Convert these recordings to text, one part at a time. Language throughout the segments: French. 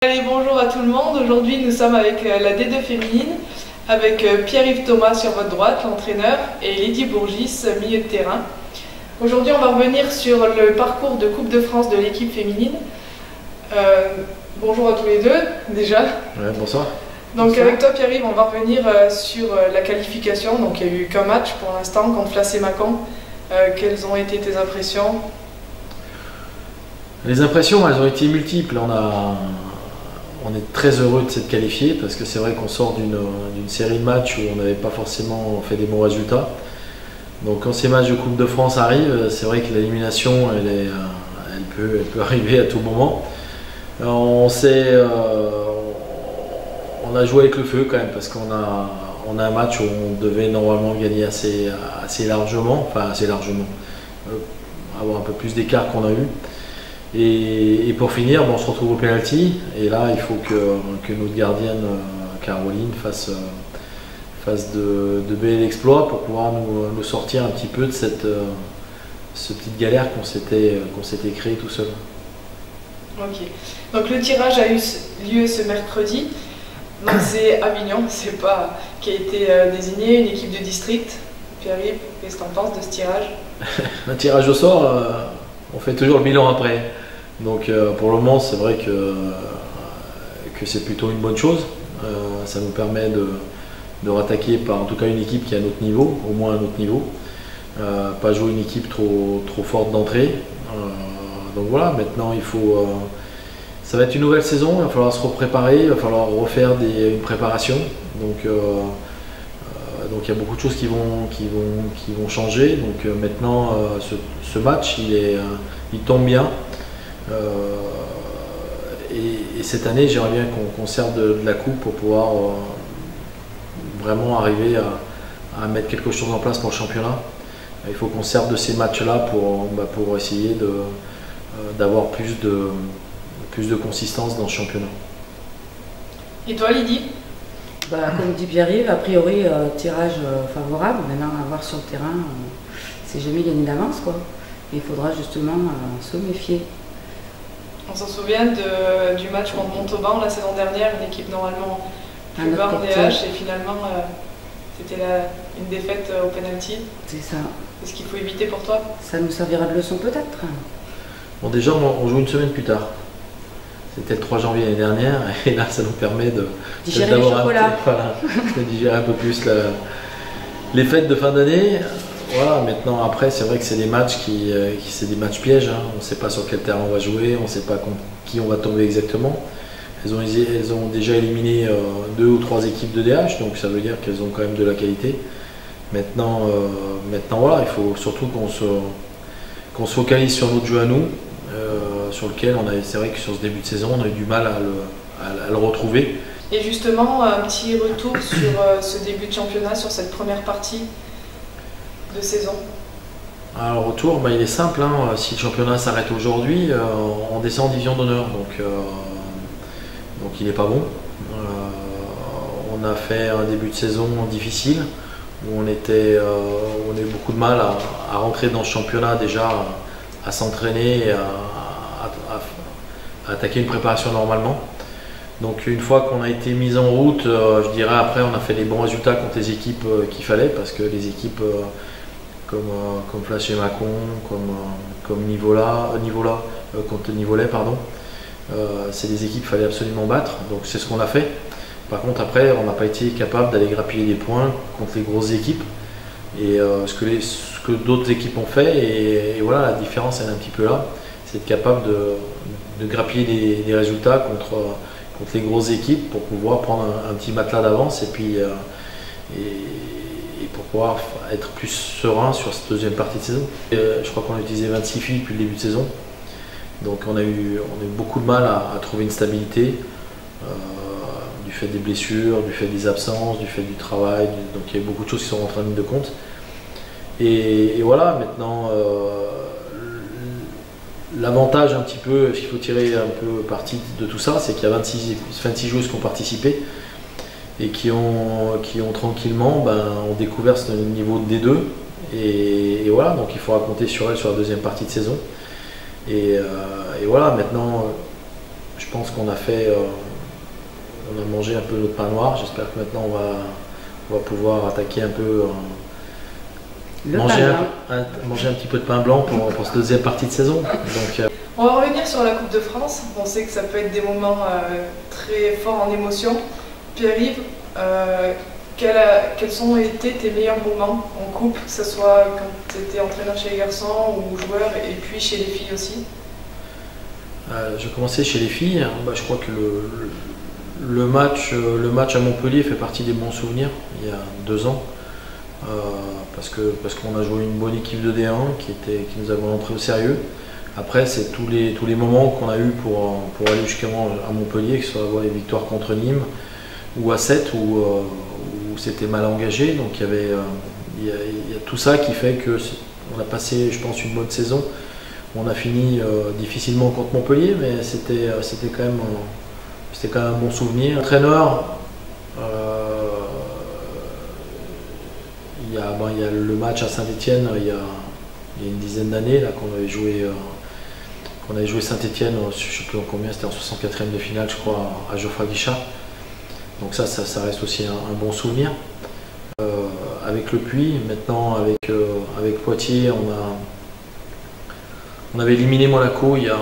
Allez, bonjour à tout le monde. Aujourd'hui, nous sommes avec la D2 féminine, avec Pierre-Yves Thomas sur votre droite, l'entraîneur, et Lydie Bourgis, milieu de terrain. Aujourd'hui, on va revenir sur le parcours de Coupe de France de l'équipe féminine. Bonjour à tous les deux, déjà. Ouais, bonsoir. Donc bonsoir. avec toi, Pierre-Yves, on va revenir sur la qualification. Donc il n'y a eu qu'un match pour l'instant contre Flacé-Mâcon. Quelles ont été tes impressions? Les impressions, elles ont été multiples. On est très heureux de s'être qualifié parce que c'est vrai qu'on sort d'une série de matchs où on n'avait pas forcément fait des bons résultats. Donc quand ces matchs de Coupe de France arrivent, c'est vrai que l'élimination elle peut arriver à tout moment. On a joué avec le feu quand même parce qu'on a un match où on devait normalement gagner assez largement, avoir un peu plus d'écart qu'on a eu. Et pour finir, on se retrouve au penalty et là il faut que notre gardienne Caroline fasse de bel exploit pour pouvoir nous sortir un petit peu de cette petite galère qu'on s'était créée tout seul. Ok. Donc le tirage a eu lieu ce mercredi. Donc c'est Avignon, c'est pas qui a été désigné, une équipe de district. Pierre-Yves, qu'est-ce que tu en penses de ce tirage? Un tirage au sort, on fait toujours le bilan après. Donc pour le moment, c'est vrai que c'est plutôt une bonne chose. Ça nous permet de rattaquer par en tout cas une équipe qui est à notre niveau, au moins à notre niveau. Pas jouer une équipe trop forte d'entrée. Donc voilà, maintenant il faut. Ça va être une nouvelle saison, il va falloir se repréparer, il va falloir refaire une préparation. Donc il y a beaucoup de choses qui vont changer. Donc maintenant ce match il tombe bien. Et cette année j'aimerais bien qu'on serve de la coupe pour pouvoir vraiment arriver à mettre quelque chose en place pour le championnat. Il faut qu'on serve de ces matchs-là pour essayer d'avoir plus de consistance dans ce championnat. Et toi, Lydie? Comme dit Pierre-Yves, a priori tirage favorable. Maintenant à voir sur le terrain, c'est jamais gagné d'avance quoi. Il faudra justement se méfier. On s'en souvient du match contre Montauban la saison dernière, une équipe normalement plus bas en DH et finalement c'était une défaite au penalty. C'est ça. Qu'est-ce qu'il faut éviter pour toi? Ça nous servira de leçon peut-être. Bon, déjà on joue une semaine plus tard. C'était le 3 janvier l'année dernière et là ça nous permet de digérer le chocolat. De digérer un peu plus les fêtes de fin d'année. Voilà, maintenant après c'est vrai que c'est des matchs c'est des matchs pièges. Hein. On ne sait pas sur quel terrain on va jouer, on ne sait pas contre qui on va tomber exactement. Elles ont déjà éliminé 2 ou 3 équipes de DH, donc ça veut dire qu'elles ont quand même de la qualité. Maintenant voilà, il faut surtout qu'on se focalise sur notre jeu à nous. Sur lequel c'est vrai que sur ce début de saison on a eu du mal à le retrouver. Et justement un petit retour sur ce début de championnat, sur cette première partie de saison. Alors le retour il est simple, hein. Si le championnat s'arrête aujourd'hui, on descend en division d'honneur, donc il n'est pas bon. On a fait un début de saison difficile où on a eu beaucoup de mal à rentrer dans ce championnat déjà, à s'entraîner et à attaquer une préparation normalement. Donc une fois qu'on a été mis en route, je dirais après on a fait les bons résultats contre les équipes qu'il fallait, parce que les équipes comme Flacé-Mâcon, comme Nivola, contre Nivolet, pardon, c'est des équipes qu'il fallait absolument battre, donc c'est ce qu'on a fait. Par contre après on n'a pas été capable d'aller grappiller des points contre les grosses équipes, et ce que d'autres équipes ont fait, et voilà, la différence elle est un petit peu là, c'est être capable de grappiller des résultats contre les grosses équipes pour pouvoir prendre un petit matelas d'avance et pour pouvoir être plus serein sur cette deuxième partie de saison. Je crois qu'on a utilisé 26 filles depuis le début de saison, donc on a eu beaucoup de mal à trouver une stabilité du fait des blessures, du fait des absences, du fait du travail, donc il y a beaucoup de choses qui sont rentrées en ligne de compte. Et voilà, maintenant l'avantage un petit peu, ce qu'il faut tirer un peu parti de tout ça, c'est qu'il y a 26 joueuses qui ont participé et qui ont tranquillement ont découvert ce niveau de D2. Et voilà, donc il faudra compter sur elles sur la deuxième partie de saison. Et voilà, maintenant je pense qu'on a fait, on a mangé un peu notre pain noir. J'espère que maintenant on va pouvoir attaquer un peu, manger un petit peu de pain blanc pour cette deuxième partie de saison. Donc, on va revenir sur la Coupe de France. On sait que ça peut être des moments très forts en émotion. Pierre-Yves, quels ont été tes meilleurs moments en coupe, que ce soit quand tu étais entraîneur chez les garçons ou joueur, et puis chez les filles aussi? J'ai commencé chez les filles. Je crois que le match à Montpellier fait partie des bons souvenirs, il y a 2 ans. Parce qu'on a joué une bonne équipe de D1 qui nous a vraiment pris au sérieux. Après, c'est tous les moments qu'on a eu pour aller jusqu'à Montpellier, que ce soit les victoires contre Nîmes ou à 7 où c'était mal engagé. Donc il y a tout ça qui fait qu'on a passé, je pense, une bonne saison. On a fini difficilement contre Montpellier, mais c'était quand même un bon souvenir. Entraîneur, il y a le match à Saint-Étienne il y a une dizaine d'années qu'on avait joué Saint-Étienne, je ne sais plus en combien, c'était en 64e de finale, je crois, à Geoffroy Guichard. Donc ça reste aussi un bon souvenir. Avec Le Puy, maintenant avec Poitiers, on avait éliminé Monaco il y a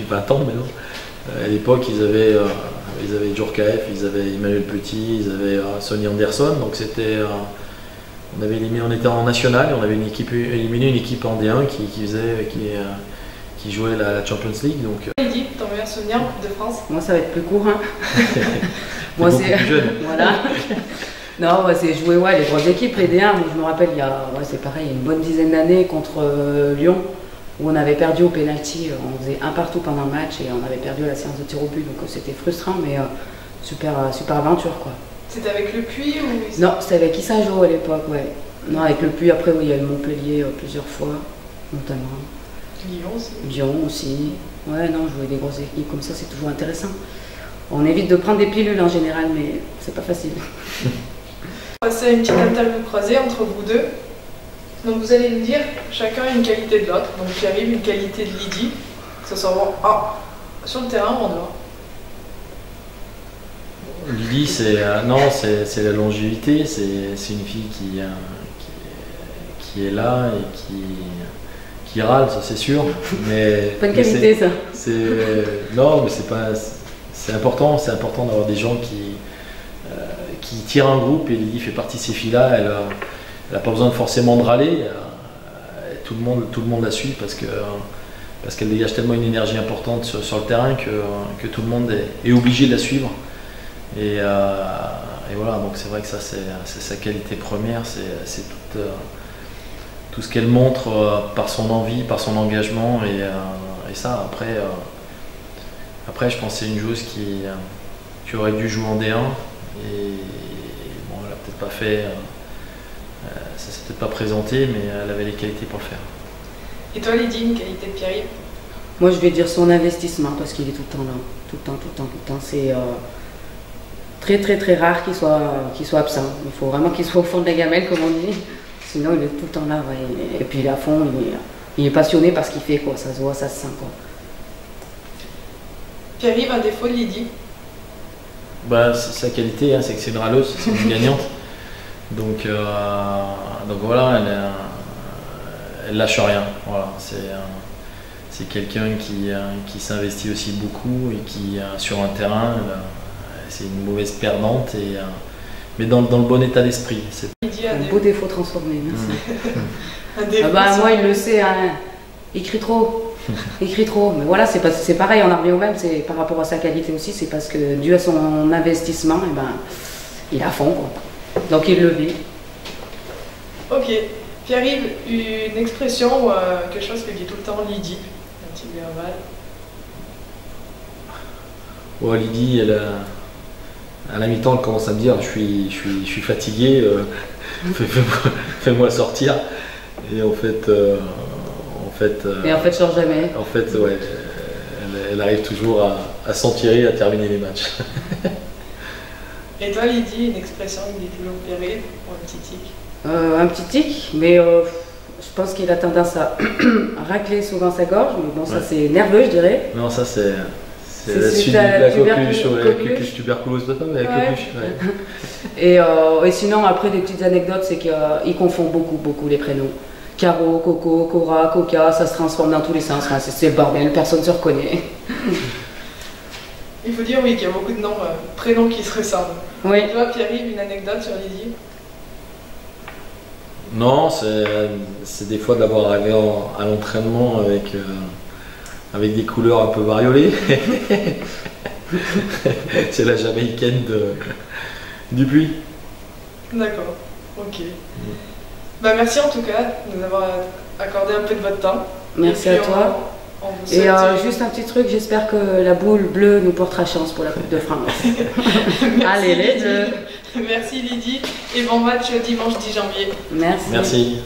20 ans maintenant. À l'époque, ils avaient Djurkaeff, ils avaient Emmanuel Petit, ils avaient Sonny Anderson. Donc on était en national et on avait éliminé une équipe en D1 qui jouait la Champions League. Donc, Lydie, ton meilleur souvenir en Coupe de France? Moi, ça va être plus court. Hein. Moi, c'est plus jeune. Voilà. Non, c'est jouer les grosses équipes, les D1. Je me rappelle, c'est pareil, il y a une bonne dizaine d'années contre Lyon, où on avait perdu au pénalty. On faisait un partout pendant le match et on avait perdu à la séance de tir au but. Donc c'était frustrant, mais super aventure, quoi. C'était avec Le Puy ou... Non, c'était avec Issajo à l'époque, ouais. Non, avec Le Puy, après, il y a le Montpellier plusieurs fois, notamment. Lyon aussi. Ouais, non, jouer des grosses équipes comme ça, c'est toujours intéressant. On évite de prendre des pilules en général, mais c'est pas facile. On va passer à une petite interview croisée entre vous deux. Donc vous allez me dire chacun une qualité de l'autre. Donc Pierre-Yves, une qualité de Lydie, que ce soit sur le terrain ou en dehors. Lydie, c'est la longévité. C'est une fille qui est là et qui râle, ça c'est sûr. Mais pas une qualité, ça. Non, mais c'est important d'avoir des gens qui tirent un groupe, et Lydie fait partie de ces filles-là. Elle n'a pas besoin forcément de râler. Tout le monde la suit parce qu'elle dégage tellement une énergie importante sur le terrain que tout le monde est obligé de la suivre. Et voilà, donc c'est vrai que ça c'est sa qualité première, c'est tout ce qu'elle montre par son envie, par son engagement, et ça après je pense que c'est une joueuse qui aurait dû jouer en D1 et bon, elle a peut-être pas fait, ça s'est peut-être pas présenté, mais elle avait les qualités pour le faire. Et toi Lydie, une qualité de Pierre-Yves? Moi je vais dire son investissement, parce qu'il est tout le temps là, tout le temps. C'est très très très rare qu'il soit absent. Il faut vraiment qu'il soit au fond de la gamelle, comme on dit. Sinon il est tout le temps là, ouais. Et puis il est à fond, il est passionné par ce qu'il fait, quoi. Ça se voit, ça se sent, quoi. Pierre-Yves, un défaut de Lydie? Sa qualité, c'est que c'est une râleuse, c'est une gagnante. Donc voilà, elle lâche rien. Voilà, c'est quelqu'un qui s'investit aussi beaucoup et qui, sur un terrain, c'est une mauvaise perdante, mais dans le bon état d'esprit. Un beau défaut transformé, merci. Moi, il le sait, hein. Il crie trop. Mais voilà, c'est pareil, on en revient au même, c'est par rapport à sa qualité aussi, c'est parce que dû à son investissement, il est à fond, quoi. Donc il le vit. Ok. Pierre-Yves, une expression ou quelque chose que dit tout le temps Lydie, un petit bien mal. Ouais, Lydie, à la mi-temps, elle commence à me dire je suis fatigué, fais-moi sortir. Et en fait, je sors jamais. En fait, ouais, elle arrive toujours à s'en tirer, à terminer les matchs. Et toi, Lydie, une expression qui dit toujours Pierre-Yves, ou un petit tic? Un petit tic, mais Je pense qu'il a tendance à racler souvent sa gorge, mais bon, ça c'est nerveux, je dirais. Non, ça c'est la suite suite à de la tuberculose. coqueluche tuberculose de femme avec Ouais. coqueluche. Ouais. Et sinon, après, des petites anecdotes, c'est qu'il confond beaucoup les prénoms. Caro, Coco, Cora, Coca, ça se transforme dans tous les sens. Enfin, c'est le bordel, personne ne se reconnaît. Il faut dire oui qu'il y a beaucoup de noms, prénoms qui se ressemblent. Oui. Et toi, Pierre-Yves, une anecdote sur Lydie? Non, c'est des fois d'avoir arrivé à l'entraînement avec des couleurs un peu variolées. C'est la Jamaïcaine du Puy. D'accord, ok. Bah, merci en tout cas de nous avoir accordé un peu de votre temps. Merci Et puis, à toi. on vous Et souhaite, juste un petit truc, j'espère que la boule bleue nous portera chance pour la Coupe de France. Merci, Allez, les Lydie. deux. Merci Lydie et bon match dimanche 10 janvier. Merci. Merci.